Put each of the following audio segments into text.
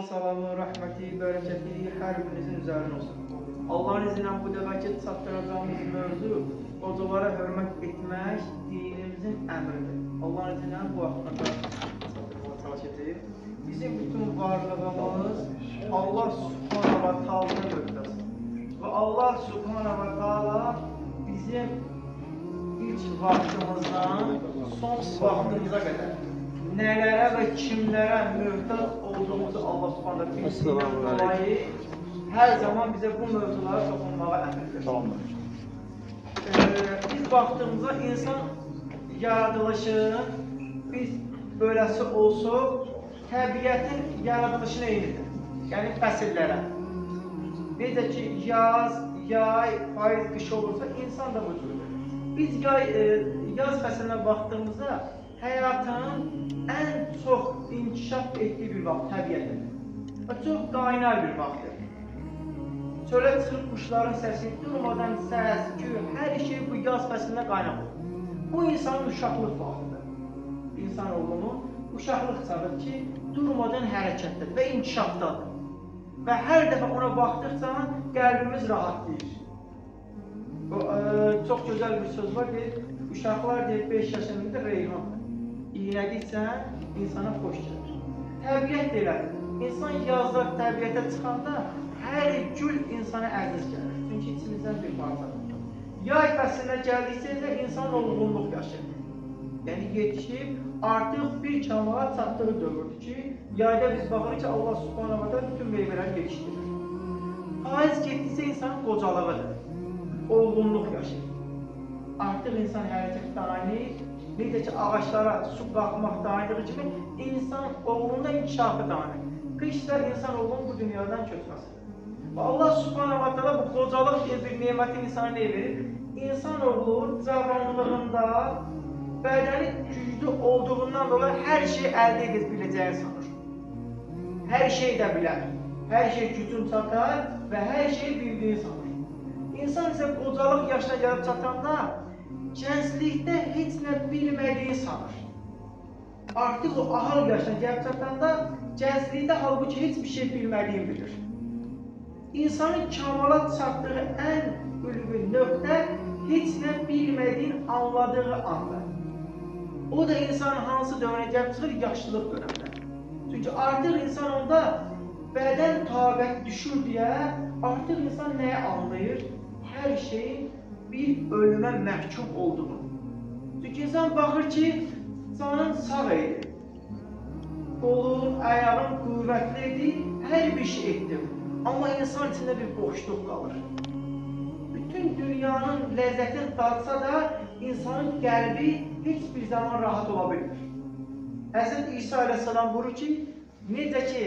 salamı, rəhməti, bərəkəti hər birinizin üzərinə olsun. Allahın izni ilə bu dəfəki çatdıracağımız mövzu qocalara hörmət etmək dinimizin əmridir. Allahın izni ilə bu haqqında çatdırmağa çalışacağıq. Bizim bütün varlığımız Allah Subhanahu wa Ta'ala'nın möhtəzdir. Və Allah Subhanahu wa Ta'ala bizim ilk vaxtımızdan son vaxtımıza qədər nələrə və kimlərə möhtac olduğumuzu Allah Subhanahu bildiyindən dolayı hər zaman bizə bu mövzulara toxunmağa əmr edir. Biz vaxtımıza insan yaradılışı, biz böyləsi olsuq, təbiətin yaradılışı eynidir. Yəni fəsillərə. Necə ki, yaz, yay, payız, qış olursa, insan da bu cürdür. Biz yaz fəsilinə baxdığımızda həyatın ən çox inkişaf etdiyi bir vaxt təbiətidir. Və çox qaynar bir vaxtdır. Çölə çıxıb quşların səsi, durmadan səs, küy, hər şey bu yaz fəsilində qaynaq olur. Bu insanın uşaqlıq vaxtıdır. İnsanoğlunun uşaqlıq çağıdır ki, durmadan hərəkətdir və inkişafdadır. Və hər dəfə ona baxdıqca qəlbimiz rahatlayır. Çox gözəl bir söz var, deyir, uşaqlar deyir, 5 yaşında reyhan. İğnədikcə insana xoş gəlir. Təbiət də elədir. İnsan yazda təbiətə çıxanda hər gül insana əziz gəlir. Çünki içimizdən bir parçadır. Yay fəsilinə gəldikcə də insan olğunluq yaşayır. Yəni yetişib artıq bir kamala çatdığı dövrdür ki, yayda biz baxırıq ki, Allah Subhanahu wa Ta'ala bütün meyvələri yetişdirir. Payız getdikcə insanın qocalığıdır. Olğunluq yaşayır. Artıq insan hərəkət dayanır. Necə ki, ağaçlara su qalxmaq dayandığı kimi, insan oğlunda inkişafı dayanır. Qışda insan oğlunun bu dünyadan köçməsidir. Və Allah Subhanahu wa Ta'ala bu qocalıq diye bir niməti insana ne verir? İnsan oğlu cavanlığında bədəni güclü olduğundan dolayı hər şey əldə edib biləcəyini sanır. Hər şey də bilər. Hər şey gücün çatar və hər şey bildiyini sanır. İnsan ise qocalıq yaşına gəlib çatanda gənclikdə heç nə bilmədiyini sanır. Artıq o ahıl yaşına gəlib çatanda gənclikdə halbuki heç bir şey bilmədiyini bilir. İnsanın kamala çatdığı ən ülvi nöqtə heç nə bilmədiyin anladığı anda. O da insan hansı dövrə gəlib çıxır? Yaşlılıq dönəmdə. Çünki artıq insan onda bədən taqət düşür deyə artıq insan nəyə anlayır? Hər şeyin bir ölümə məhkum olduğunu. Çünki insan baxır ki, canın sağ idi. Qolun, ayağın qüvvətli idi, hər bir şey etdi. Amma insan içində bir boşluq qalır. Bütün dünyanın ləzzətini dadsa da insanın qəlbi heç bir zaman rahat ola bilmir. Həzrət İsa aleyhisselam buyurur ki, necə ki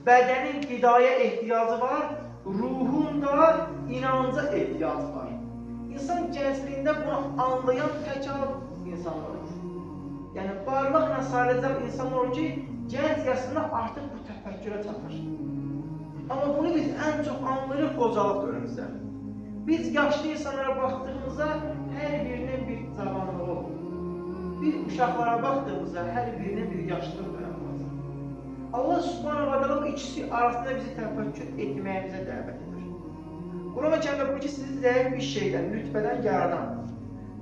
bədənin qidaya ehtiyacı var, ruhun da inanca ehtiyacı var. İnsan gəncliyində bunu anlayan təkrar insan olur. Yəni varlıqla sayılacaq insan olur ki, gənc yaşında artıq bu təfəkkürə çatır. Amma bunu biz ən çox anlayırıq qocalıq dövrümüzdə. Biz yaşlı insanlara baxdığımızda hər birinin bir cavanlığı olur. Bir uşaqlara baxdığımızda hər birinin bir yaşlılıq dönəmi olacaq. Allah Subhanahu wa Ta'ala bu ikisi arasında bizi təfəkkür etməyimizə dəvət edir. Qur'an-ı Kərimdə buyurur ki, sizi zəif bir şeydən, nütfədən yaradan,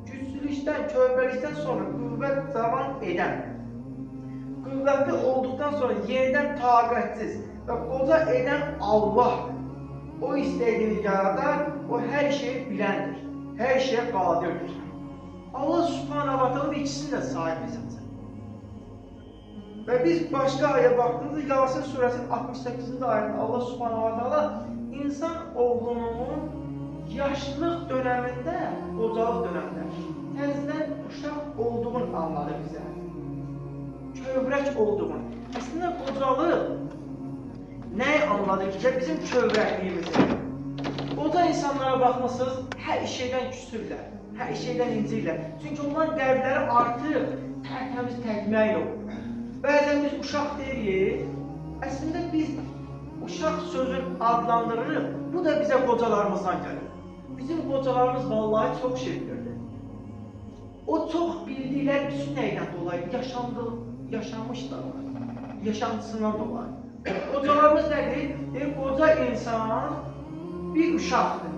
gücsüzlükdən, körpəlikdən sonra qüvvət cavan edən, qüvvətli olduqdan sonra yenidən taqətsiz və qoca edən Allah. O istədiyini yaradar, o hər şeyi biləndir, hər şeyə qadirdir. Allah Subhanahu wa Ta'ala ikisini də sahib bizimdir. Və biz başqa aya baxdığımızda Yasin surəsinin 68-ci ayətində Allah Subhanahu wa Ta'ala insan oğlunun yaşlılıq dönəmində, qocalıq dönəmində təzədən uşaq olduğunu anladı bizə. Kövrək olduğunu. Əslində qocalıq nəyi anladı ki, bizim kövrəkliyimizi? Qoca insanlara baxmışsınız, hər şeydən küsürlər, hər şeydən incirlər. Çünki onların qəlbləri artıq tərtəmiz təkməylə olur. Bəzən biz uşaq deyirik, əslində biz uşaq sözün adlandırırıq, bu da bizə qocalarımızdan gəlir. Bizim qocalarımız vallahi çox şey bilirdi. O çox bildikləri bütün nəydən dolayı yaşamışlar, yaşantısından dolayı. Qocalarımız insan bir uşaqdır.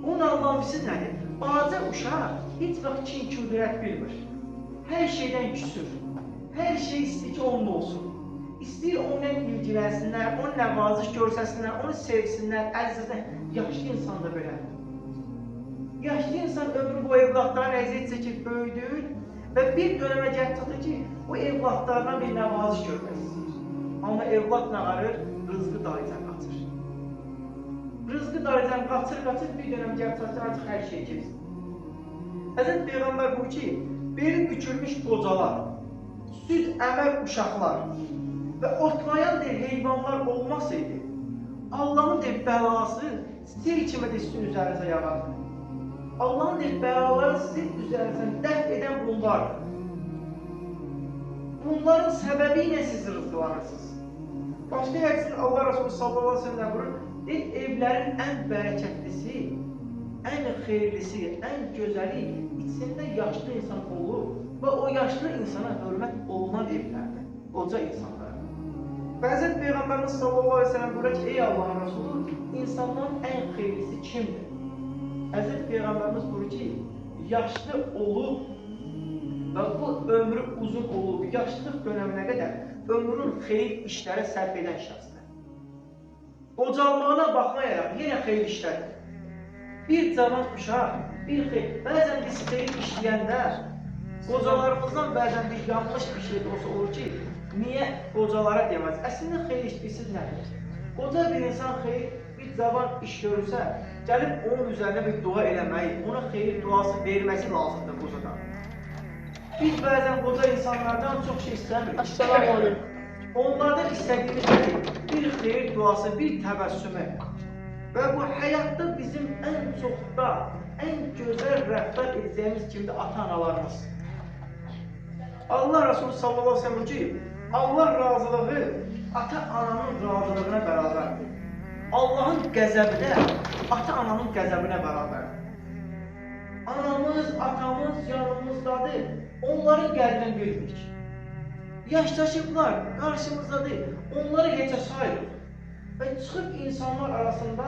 Onun anlamısı nədir? Balaca uşaq heç vaxt kin-kudurət bilmir. Hər şeydən küsür. Hər şey istəyir ki, onun olsun. İstəyir onunla ilgilənsinlər, onun nəvaziş görsəsinlər, onu sevsinlər, əzizlər. Yaşlı insan da belədir. Yaşlı insan ömrü bu evlatların əziyyət çəkib böyüdür və bir dönəmə gəlib çatır ki, o evlatlardan bir nəvaziş görmək istəyir. Amma evlat nə arır? Rızqı darıcan qaçır. Rızqı darıcan qaçır, bir dönəm gəlib çatır, artıq hər şey keçsin. Həzrət Peyğəmbər bu ki, beli bükülmüş qocalar, süd əməl uşaqlar və otlayan heyvanlar olmasaydı, Allahın bəlası sel kimi də sizin üzərinizə yağardı. Allahın bəlaları sizin üzərinizdən dəf edən bunlardır. Bunların səbəbi ilə siz rızqlanırsınız. Başqa hədisində Allah Resulü sallallahu aleyhi ve sellem buyurur, evlərin ən bərəkətlisi, ən xeyirlisi, ən gözəli içində yaşlı insan olur və o yaşlı insana hörmət olunan evlərdir, qoca insanlar. Bəzən Peyğəmbərimiz sallallahu aleyhi ve sellem buyurur ki, ey Allahın Resulü, insanların ən xeyirlisi kimdir? Həzrət Peyğəmbərimiz buyurur ki, yaşlı olub və bu ömrü uzun olub, yaşlılıq dönəminə qədər ömrün xeyir işlərə sərf edən şəxsdir. Qocalmağına baxmayaraq yenə xeyir işlərdir. Bir cavan uşaq, bir xeyir. Bəzən biz xeyir işləyəndə qocalarımızdan bəzən bir yanlış bir şey olsa olur ki, niyə qocalara deməz? Əslində xeyir işləyisiz nədir? Qoca bir insan xeyir, bir cavan iş görürsə, gəlib onun üzərində bir dua eləməyi, ona xeyir duası verməsi lazımdır qocadan. Biz bəzən qoca insanlardan çox şey istəmirik. Assalamu aleykum. Onlardan istədiyimiz nədir? Bir xeyir duası, bir təbəssümü. Və bu həyatda bizim ən çox da, ən gözəl rəftar edəcəyimiz kimdir? Ata-analarımız. Allah Resulü sallallahu aleyhi ve sellem ki, Allah razılığı ata-ananın razılığına bərabərdir. Allahın qəzəbi də ata-ananın qəzəbinə bərabərdir. Anamız, atamız yanımızdadır. Onların qəlbini bilmirik. Yaşlaşıblar, qarşımızdadır. Onları heçə sayırıq. Və çıxıb insanlar arasında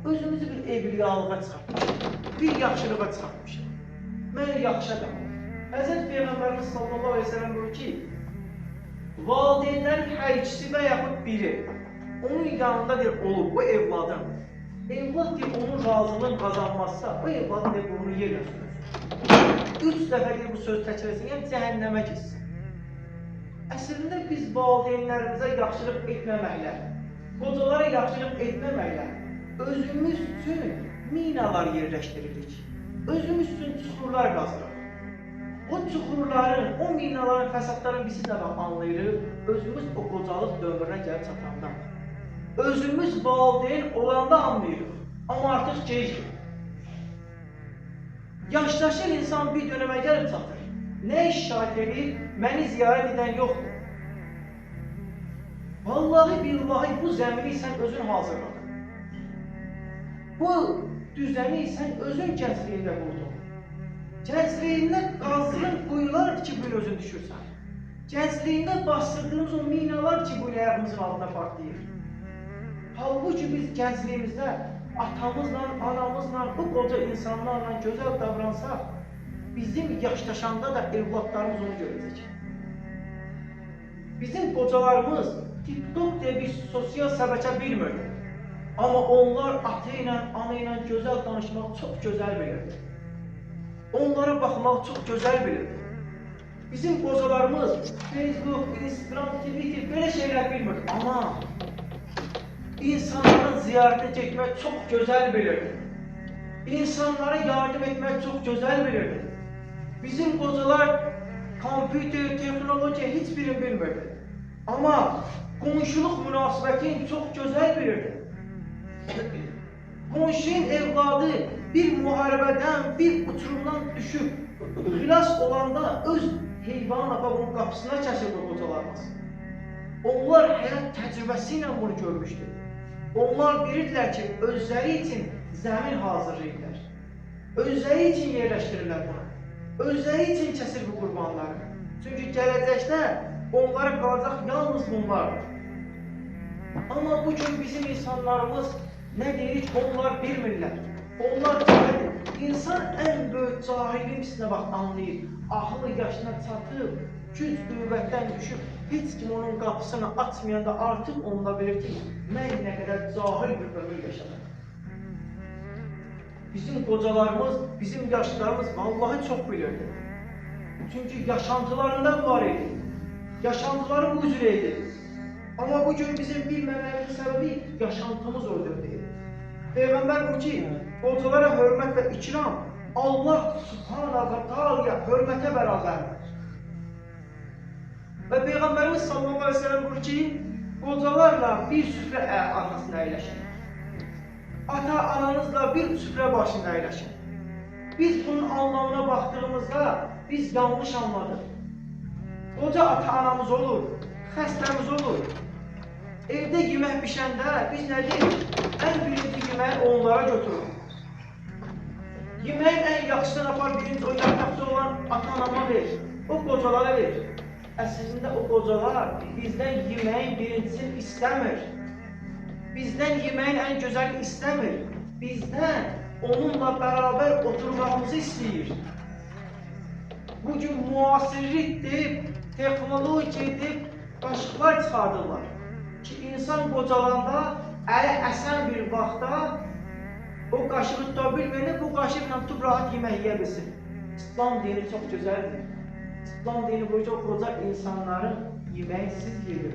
özümüzü bir evliyalığa çıxartmışıq. Bir yaxşılığa çıxartmışıq. Mən yaxşı adamım. Həzrət Peyğəmbərimiz sallallahu aleyhi ve sellem buyurur ki, valideynlərin hər ikisi və yaxud biri onun yanındadır olub, o evladın. Evlad deyib onun razılığını qazanmazsa, o evladın deyib onu yerlə sürürsün. 3 dəfə deyib bu söz təkrar yəni cəhənnəmə gitsin. Əslində biz valideynlərimizə yaxşılıq etməməklə, qocalara yaxşılıq etməməklə özümüz üçün minalar yerləşdiririk. Özümüz üçün çuxurlar qazırıq. O çuxurların, o minaların, fəsadların bizi də anlayırıq, özümüz o qocalıq dövrünə gəlib çatanda. Özümüz valideyn olanda anlayırıq, amma artıq gecdir. Yaşlaşır insan bir dönəmə gəlib çatır. Nə iş şahid edir, məni ziyarət edən yoxdur. Vallahi billahi bu zəmini sən özün hazırladın. Bu düzəni sən özün gəncliyində qurdun. Gəncliyində qazdığın quyular ki, bu özün düşürsən. Gəncliyində bastırdığımız o minalar ki, bu ayağımızın altına partlayır. Halbuki biz gəncliyimizdə atamızla, anamızla, bu qoca insanlarla gözəl davransaq, bizim yaşlaşanda da evlatlarımız onu görəcək. Bizim qocalarımız TikTok deyə bir sosial şəbəkə bilmirdi. Amma onlar ata ilə, ana ilə gözəl danışmaq çox gözəl bilirdi. Onlara baxmaq çox gözəl bilirdi. Bizim qocalarımız Facebook, Instagram, Twitter belə şeylər bilmirdi. Amma insanların ziyarətə getmək çox gözəl bilirdi. İnsanlara yardım etmək çox gözəl bilirdi. Bizim qocalar kompüter, texnologiya heç birini bilmirdi. Amma qonşuluq münasibətini çox gözəl bilirdi. Qonşunun evladı bir müharibədən, bir uçurumdan düşüb, xilas olanda öz heyvanın apabının qapısına kəsirdi o qocalarımız. Onlar həyat təcrübəsi ilə bunu görmüşdür. Onlar bilirdilər ki, özləri üçün zəmin hazırlayırlar. Özləri üçün yerləşdirirlər bunu. Özləri üçün kəsir bu qurbanları. Çünki gələcəkdə onlara qalacaq yalnız bunlardır. Ama bugün bizim insanlarımız ne deyir? Onlar bilmirlər. Onlar cahildir. İnsan en büyük cahilin üstüne bak anlayır. Ahlı yaşına çatıb, güc qüvvətdən düşüb, hiç kim onun qapısını açmayanda artıq onda bilir ki, mən nə qədər cahil bir ömür yaşadım. Bizim qocalarımız, bizim yaşlılarımız vallahi çok bilirdi. Çünkü yaşantılarında var idi. Yaşantıları bu üzreydi. Ama bugün bizim bilməməyimizin səbəbi yaşantımız öldürdü. Peygamber bu ki, qocalara hörmət və ikram Allah subhanahu wa ta'ala hörmətə bərabərdir. Ve Peygamberimiz sallallahu aleyhi ve sellem buyurur ki, qocalarla bir süfre arasında əyləşin. Ata-ananızla bir süfre başında əyləşin. Biz bunun anlamına baktığımızda biz yanlış anladık. Qoca ata-anamız olur, xəstəmiz olur. Evde yemək pişəndə biz nə deyirik? En birinci yeməyi onlara götürür. Yeməyin en yaxşısını apar birinci o yatakta olan ata-anama verir. O qocalara verir. Əslində o qocalar bizdən yeməyin birincisini istəmir. Bizdən yeməyin en gözəlini istəmir. Bizdən onunla beraber oturmamızı istəyir. Bugün muasirlik deyib, teknoloji deyib, qaşıqlar çıxardırlar. Ki insan qocalanda, əli əsən bir vaxtda o qaşığı tuta bilməyəni bu qaşıqla tutub rahat yemək yeyə bilsin. İslam dini çox gözəldir. İslam dini boyunca qoca insanların yeməyi siz yedir.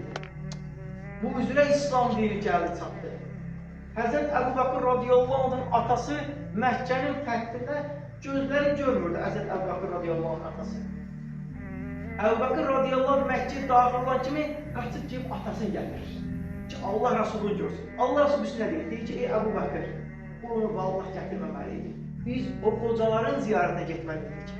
Bu üzrə İslam dini gəldi çatdı. Həzrət Əbu Bakır radiyallahu anh'ın atası Məkkənin fəthində gözləri görmürdü Həzrət Əbu Bakır radiyallahu anh'ın atası. Əbu Bakır radiyallahu anh Məkkəyə daxil olan kimi qaçıb gəlib atasını gətirir. Ki Allah Resulü görsün. Allah Resulü üstünə deyir. Deyir ki, ey Əbu Bakır, bunu vallahi gətirməməliydik. Biz o qocaların ziyarətine getməliydik.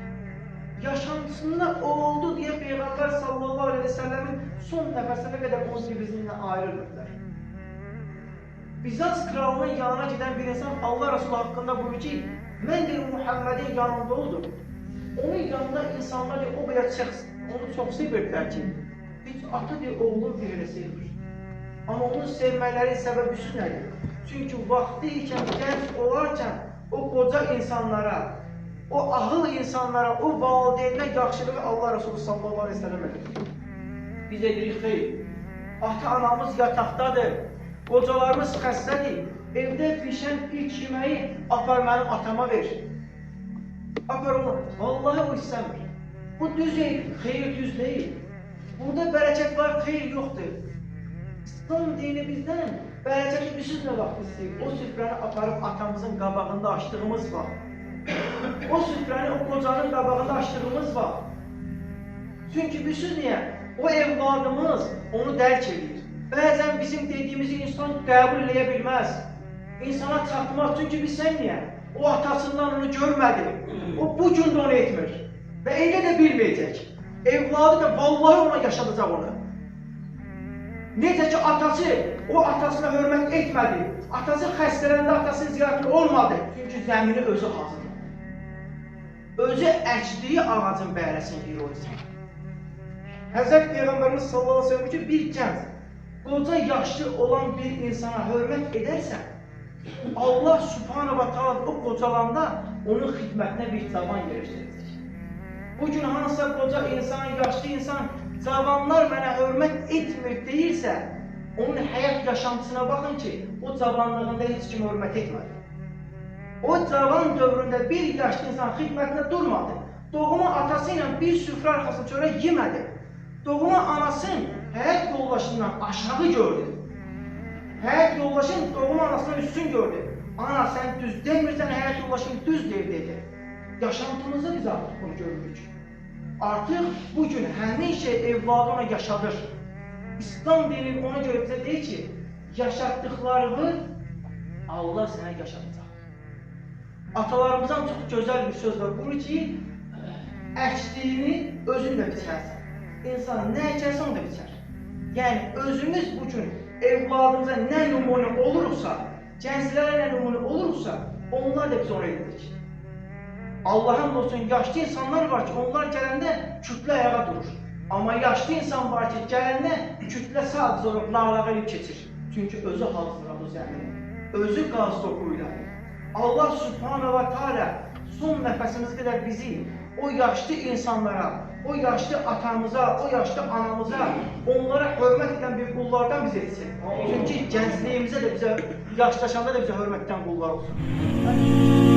Yaşantısında oldu diye Peygamber sallallahu aleyhi ve sellemin son nəfəsinə qədər onu birbirindən ayrılırlar. Bizans kralının yanına giden bir insan Allah Resulü hakkında buyuruyor ki, mən de Muhammed'in yanında oldum. Onun yanında insanlar o kadar onu çok sevirdilər ki, hiç ata diye oğlu birini sevir. Ama onun sevmələri səbəbisi nədir? Çünkü vakti iken, genç olarken o koca insanlara, o ahıl insanlara, o valideynə yaxşılığı Allah Resulü sallallahu aleyhi ve sellem edir. Biz edirik xeyr. Ata-anamız yataqdadır, qocalarımız xəstədir. Evdə pişən ilk yeməyi apar mənim atama ver. Apar onu. Vallahi o istəmir. Bu düz deyil, xeyir düz deyil. Burada bərəkət var, xeyir yoxdur. İslam dini bizdən bərəkəti üsüz nə vaxt istəyir? O süfrəni aparıb atamızın qabağında açdığımız vaxt. O süfrəni o qocanın qabağında açdığımız vaxt. Çünki üsüz niyə? O evladımız onu dərk edir. Bəzən bizim dediyimizi insan qəbul edə bilməz. İnsana çatmaz. Çünki biz sən niyə? O atasından onu görmədi. O bu gün də onu etmir. Və elə də bilməyəcək. Evladı da vallahi ona yaşadacaq onu. Necə ki atası, o atasına hörmət etmədi. Atası xəstələndə atasının ziyarətində olmadı. Çünki zəmini özü hazırladı. Özü əkdiyi ağacın bəhrəsini yiyir o insan. Həzrət Peyğəmbərimiz sallallahu aleyhi ve sellem ki, bir gənc, qoca yaşlı olan bir insana hörmət edərsən, Allah subhanahu wa ta'ala o qocalanda onun xidmətinə bir cavan yerləşdirəcək. Bugün hansısa qoca insan, yaşlı insan, cavanlar mənə hörmət etmir deyirsə, onun həyat yaşantısına baxın ki, o cavanlığında heç kim hörmət etmədi. O cavan dövründə bir yaşlı insan xidmətində durmadı. Doğma atası ilə bir süfrə arxasında çörək yemədi. Doğma anasının həyat yoldaşından aşağı gördü. Həyat yoldaşın doğma anasından üstün gördü. Ana sən düz demirsən, həyat yoldaşın düz deyir dedi. Yaşantımızda biz artıq bunu görürük. Artıq bugün həmin şey evladı ona yaşadır. İslam dini ona görə bizə deyir ki, yaşatdıqlarını Allah sənə yaşatacaq. Atalarımızdan çox gözəl bir söz var. Buyurur ki, əkdiyini özün də biçərsən. İnsan nə əkərsə onu da biçər. Yəni özümüz bugün evladımıza nə nümunə olursa, gənclərə nə nümunə olursa, onlar da biz ona edirik. Allah'ın olsun yaşlı insanlar var ki onlar gələndə kütlə ayağa durur. Ama yaşlı insan var ki gələndə kütlə sadəcə olaraq lağlağı elib keçir. Çünki özü hazırladı zəmini, özü qaz toxuyla. Allah Subhanahu wa Taala son nəfəsimiz qədər bizi o yaşlı insanlara, o yaşlı atamıza, o yaşlı anamıza, onlara hörmət edən bir qullardan bizi etsin. Çünki gəncliyimizə də bizə, yaşlaşanda da bizə hörmətdən qullar olsun.